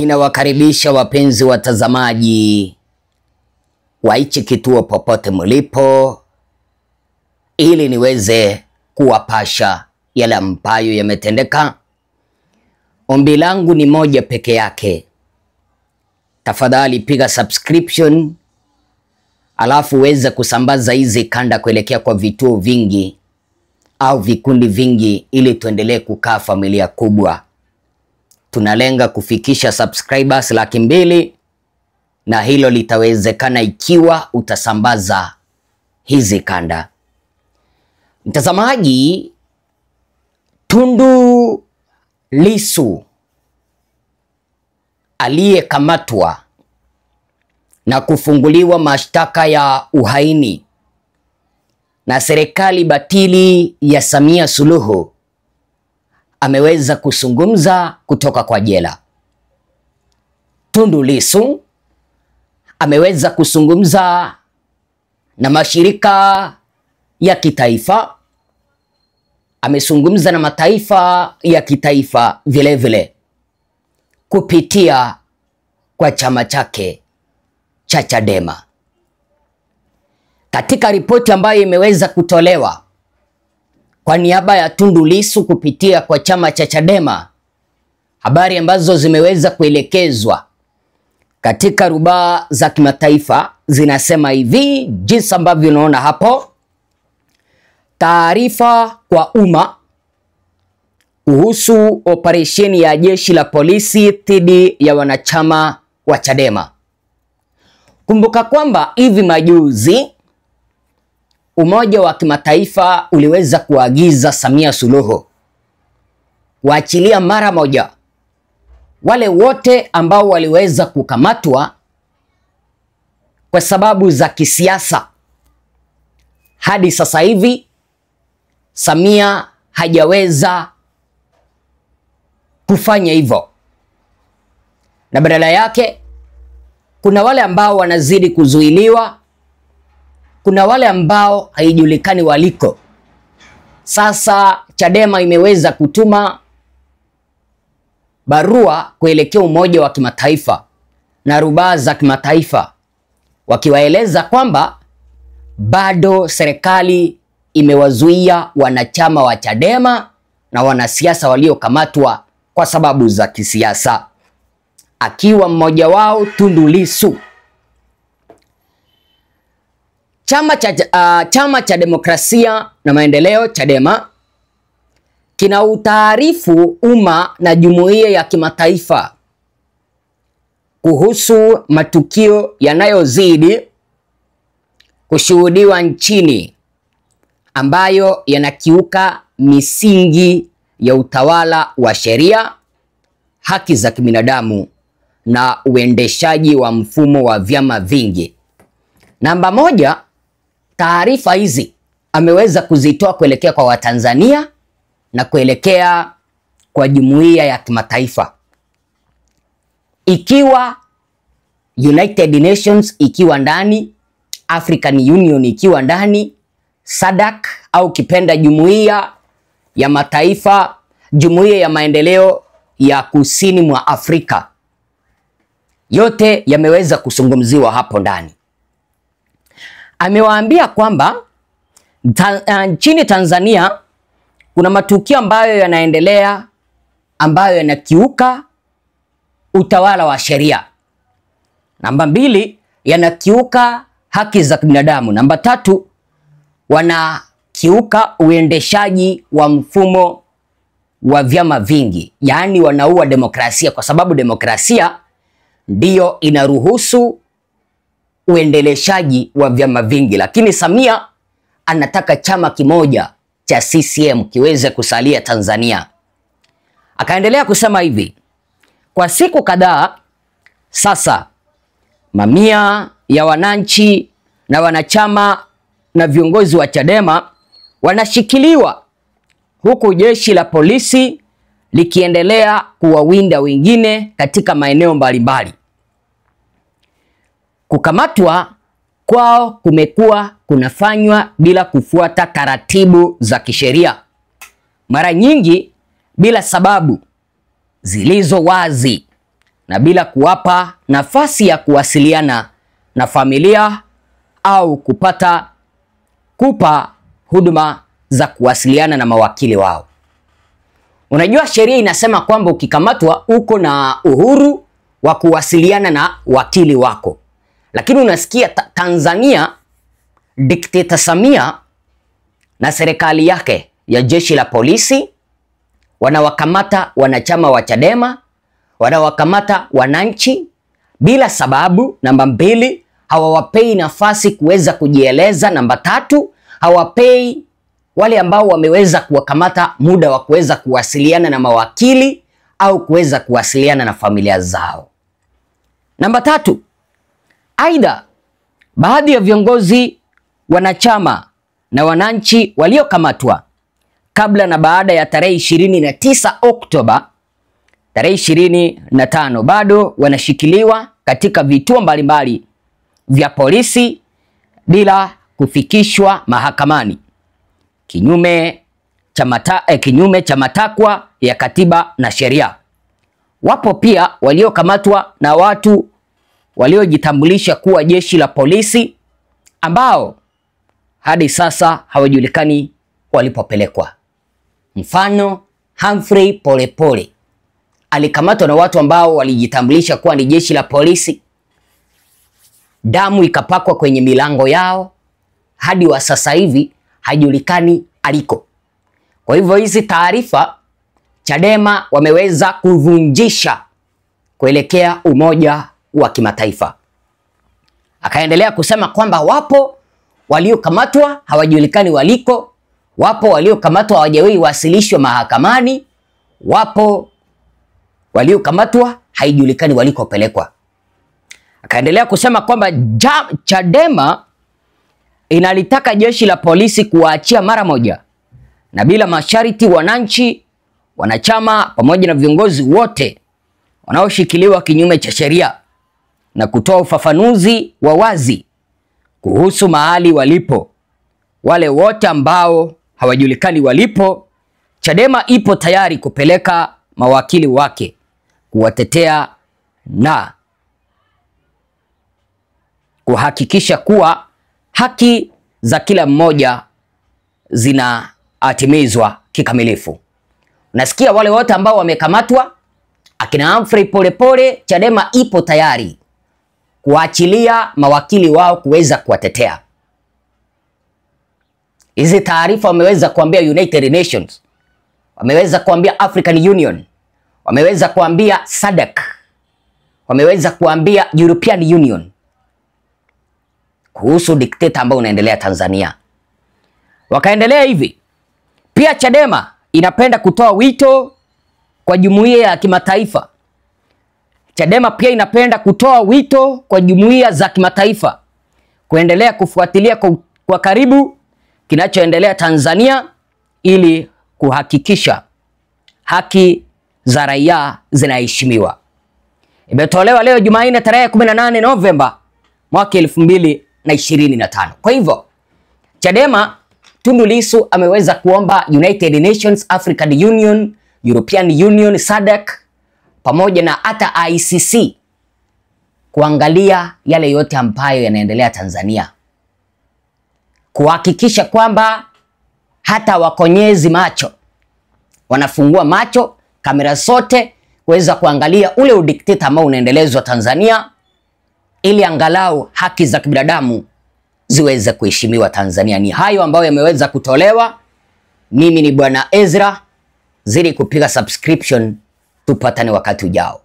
Ninawakaribisha wapenzi watazamaji wa hichi kituo popote mlipo, ili niweze kuwapasha yale ambayo yametendeka. Ombi langu ni moja peke yake. Tafadhali piga subscription, alafu uweze kusambaza hizi kanda kuelekea kwa vituo vingi au vikundi vingi, ili tuendelee kukaa familia kubwa. Tunalenga kufikisha subscribers 200,000, na hilo litawezekana ikiwa utasambaza hizi kanda. Mtazamaji, Tundu Lissu aliyekamatwa na kufunguliwa mashtaka ya uhaini na serikali batili ya Samia Suluhu ameweza kuzungumza kutoka kwa jela. Tundu Lissu ameweza kuzungumza na mashirika ya kitaifa, amezungumza na mataifa ya kitaifa vile vile kupitia kwa chama chake cha Chadema. Katika ripoti ambayo imeweza kutolewa kwa niaba ya Tundu Lissu kupitia kwa chama cha Chadema, habari ambazo zimeweza kuelekezwa katika rubaa za kimataifa zinasema hivi, jinsi ambavyo unaona hapo: taarifa kwa umma kuhusu operesheni ya jeshi la polisi dhidi ya wanachama wa Chadema. Kumbuka kwamba hivi majuzi Umoja wa Kimataifa uliweza kuagiza Samia Suluhu waachilia mara moja wale wote ambao waliweza kukamatwa kwa sababu za kisiasa. Hadi sasa hivi Samia hajaweza kufanya hivyo, na badala yake kuna wale ambao wanazidi kuzuiliwa, kuna wale ambao haijulikani waliko. Sasa Chadema imeweza kutuma barua kuelekea Umoja wa Kimataifa na rubaa za kimataifa, wakiwaeleza kwamba bado serikali imewazuia wanachama wa Chadema na wanasiasa waliokamatwa kwa sababu za kisiasa, akiwa mmoja wao Tundu Lissu. Chama cha Demokrasia na Maendeleo Chadema kina utaarifu umma na jumuiya ya kimataifa kuhusu matukio yanayozidi kushuhudiwa nchini ambayo yanakiuka misingi ya utawala wa sheria, haki za kibinadamu na uendeshaji wa mfumo wa vyama vingi. Namba moja, taarifa hizi ameweza kuzitoa kuelekea kwa Watanzania na kuelekea kwa jumuiya ya kimataifa, ikiwa United Nations ikiwa ndani, African Union ikiwa ndani, SADC au kipenda jumuiya ya mataifa, jumuiya ya maendeleo ya kusini mwa Afrika, yote yameweza kuzungumziwa hapo ndani. Amewaambia kwamba nchini Tanzania kuna matukio ambayo yanaendelea ambayo yanakiuka utawala wa sheria. Namba 2, yanakiuka haki za binadamu. Namba 3, wanakiuka uendeshaji wa mfumo wa vyama vingi, yaani wanaua demokrasia, kwa sababu demokrasia ndiyo inaruhusu uendeleshaji wa vyama vingi. Lakini Samia anataka chama kimoja cha CCM kiweze kusalia Tanzania. Akaendelea kusema hivi: kwa siku kadhaa sasa, mamia ya wananchi na wanachama na viongozi wa Chadema wanashikiliwa, huku jeshi la polisi likiendelea kuwawinda wengine katika maeneo mbalimbali. Kukamatwa kwao kumekuwa kunafanywa bila kufuata taratibu za kisheria, mara nyingi bila sababu zilizo wazi na bila kuwapa nafasi ya kuwasiliana na familia au kupa huduma za kuwasiliana na mawakili wao. Unajua sheria inasema kwamba ukikamatwa uko na uhuru wa kuwasiliana na wakili wako. Lakini unasikia Tanzania, Dikteta Samia na serikali yake ya jeshi la polisi wanawakamata wanachama wa Chadema, wanawakamata wananchi bila sababu. Namba 2, hawawapei nafasi kuweza kujieleza. Namba 3, hawapei wale ambao wameweza kuwakamata muda wa kuweza kuwasiliana na mawakili au kuweza kuwasiliana na familia zao. Namba 3, aidha baadhi ya viongozi, wanachama na wananchi waliokamatwa kabla na baada ya tarehe 29 Oktoba, tarehe 25 bado wanashikiliwa katika vituo mbalimbali vya polisi bila kufikishwa mahakamani, kinyume cha matakwa ya katiba na sheria. Wapo pia waliokamatwa na watu waliojitambulisha kuwa jeshi la polisi ambao hadi sasa hawajulikani walipopelekwa. Mfano, Humphrey Polepole alikamatwa na watu ambao walijitambulisha kuwa ni jeshi la polisi. Damu ikapakwa kwenye milango yao, hadi wa sasa hivi hajulikani aliko. Kwa hivyo hizi taarifa Chadema wameweza kuvunjisha kuelekea umoja wa kimataifa. Akaendelea kusema kwamba wapo waliokamatwa hawajulikani waliko, wapo waliokamatwa hawajawahi wasilishwa mahakamani, wapo waliokamatwa haijulikani walikopelekwa. Akaendelea kusema kwamba Chadema inalitaka jeshi la polisi kuwaachia mara moja na bila masharti wananchi, wanachama pamoja na viongozi wote wanaoshikiliwa kinyume cha sheria, na kutoa ufafanuzi wa wazi kuhusu mahali walipo. Wale wote ambao hawajulikani walipo, Chadema ipo tayari kupeleka mawakili wake kuwatetea na kuhakikisha kuwa haki za kila mmoja zinatimizwa kikamilifu. Nasikia wale wote ambao wamekamatwa, akina Humphrey Polepole, Chadema ipo tayari kuachilia mawakili wao kuweza kuwatetea. Hizi taarifa wameweza kuambia United Nations, wameweza kuambia African Union, wameweza kuambia SADC, wameweza kuambia European Union kuhusu dikteta ambao unaendelea Tanzania. Wakaendelea hivi, pia Chadema inapenda kutoa wito kwa jumuiya ya kimataifa. Chadema pia inapenda kutoa wito kwa jumuiya za kimataifa kuendelea kufuatilia kwa karibu kinachoendelea Tanzania ili kuhakikisha haki za raia zinaheshimiwa. Imetolewa leo Jumanne tarehe 18 Novemba mwaka 2025. Kwa hivyo Chadema, Tundu Lissu ameweza kuomba United Nations, African Union, European Union, SADC pamoja na hata ICC kuangalia yale yote ambayo yanaendelea Tanzania, kuhakikisha kwamba hata wakonyezi macho wanafungua macho, kamera zote kuweza kuangalia ule udikteta ambao unaendelezwa Tanzania, ili angalau haki za kibinadamu ziweze kuheshimiwa Tanzania. Ni hayo ambayo yameweza kutolewa. Mimi ni Bwana Ezra, zidi kupiga subscription, tupatane wakati ujao.